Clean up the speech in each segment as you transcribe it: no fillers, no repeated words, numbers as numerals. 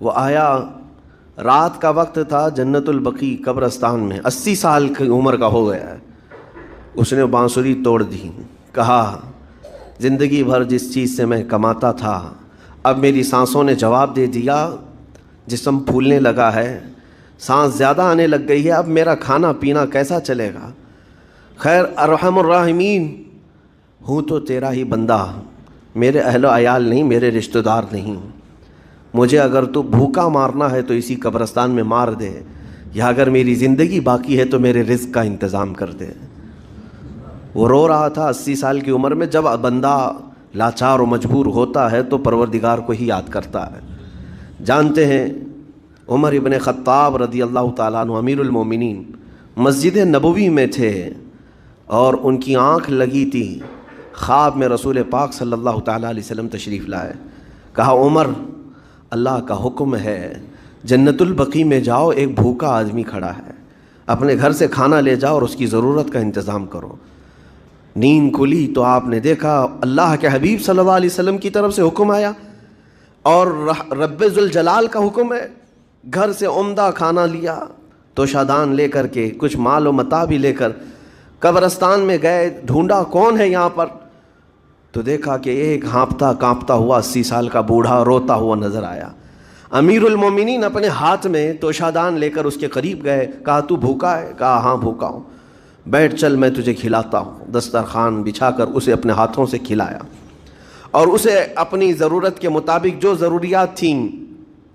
وہ آیا، رات کا وقت تھا، جنت البقیع قبرستان میں 80 سال کی عمر کا ہو گیا ہے۔ اس نے بانسری توڑ دی، کہا زندگی بھر جس چیز سے میں کماتا تھا اب میری سانسوں نے جواب دے دیا، جسم پھولنے لگا ہے، سانس زیادہ آنے لگ گئی ہے، اب میرا کھانا پینا کیسا چلے گا؟ خیر ارحم الراحمین ہوں تو تیرا ہی بندہ، میرے اہل و عیال نہیں، میرے رشتہ دار نہیں، مجھے اگر تو بھوکا مارنا ہے تو اسی قبرستان میں مار دے، یا اگر میری زندگی باقی ہے تو میرے رزق کا انتظام کر دے۔ وہ رو رہا تھا 80 سال کی عمر میں۔ جب بندہ لاچار و مجبور ہوتا ہے تو پروردگار کو ہی یاد کرتا ہے۔ جانتے ہیں عمر ابن خطاب رضی اللہ تعالیٰ عنہ امیر المومنین مسجد نبوی میں تھے اور ان کی آنکھ لگی تھی، خواب میں رسول پاک صلی اللہ تعالیٰ علیہ وسلم تشریف لائے۔ کہا عمر اللہ کا حکم ہے جنت البقیع میں جاؤ، ایک بھوکا آدمی کھڑا ہے، اپنے گھر سے کھانا لے جاؤ اور اس کی ضرورت کا انتظام کرو۔ نیند کھلی تو آپ نے دیکھا اللہ کے حبیب صلی اللہ علیہ وسلم کی طرف سے حکم آیا اور رب ذوالجلال کا حکم ہے، گھر سے عمدہ کھانا لیا، توشادان لے کر کے کچھ مال و متاع بھی لے کر قبرستان میں گئے، ڈھونڈا کون ہے یہاں پر، تو دیکھا کہ ایک ہانپتا کانپتا ہوا 80 سال کا بوڑھا روتا ہوا نظر آیا۔ امیر المومنین اپنے ہاتھ میں توشادان لے کر اس کے قریب گئے، کہا تو بھوکا ہے؟ کہا ہاں بھوکا ہوں، بیٹھ چل میں تجھے کھلاتا ہوں۔ دسترخوان بچھا کر اسے اپنے ہاتھوں سے کھلایا اور اسے اپنی ضرورت کے مطابق جو ضروریات تھیں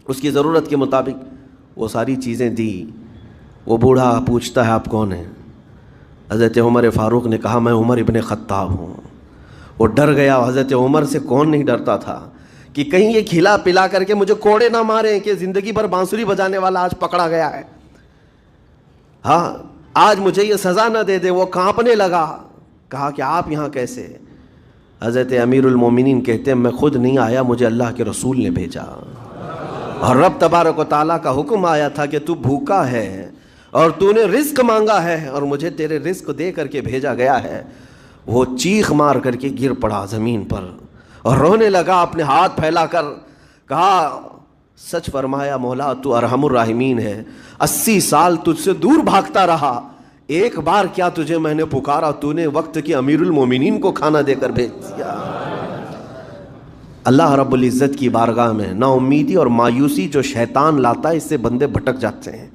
اس کی ضرورت کے مطابق وہ ساری چیزیں دی۔ وہ بوڑھا پوچھتا ہے آپ کون ہیں؟ حضرت عمر فاروق نے کہا میں عمر ابن خطاب ہوں۔ وہ ڈر گیا، حضرت عمر سے کون نہیں ڈرتا تھا کہ کہیں یہ کھلا پلا کر کے مجھے کوڑے نہ ماریں کہ زندگی بھر بانسری بجانے والا آج پکڑا گیا ہے، ہاں آج مجھے یہ سزا نہ دے دے۔ وہ کانپنے لگا، کہا کہ آپ یہاں کیسے؟ حضرت امیر المومنین کہتے ہیں میں خود نہیں آیا، مجھے اللہ کے رسول نے بھیجا، اور رب تبارک و تعالیٰ کا حکم آیا تھا کہ تو بھوکا ہے اور تو نے رزق مانگا ہے اور مجھے تیرے رزق دے کر کے بھیجا گیا ہے۔ وہ چیخ مار کر کے گر پڑا زمین پر اور رونے لگا، اپنے ہاتھ پھیلا کر کہا سچ فرمایا مولا تو ارحم الراحمین ہے، 80 سال تجھ سے دور بھاگتا رہا، ایک بار کیا تجھے میں نے پکارا، تو نے وقت کی امیر المومنین کو کھانا دے کر بھیج دیا۔ اللہ رب العزت کی بارگاہ میں نا امیدی اور مایوسی جو شیطان لاتا ہے اس سے بندے بھٹک جاتے ہیں۔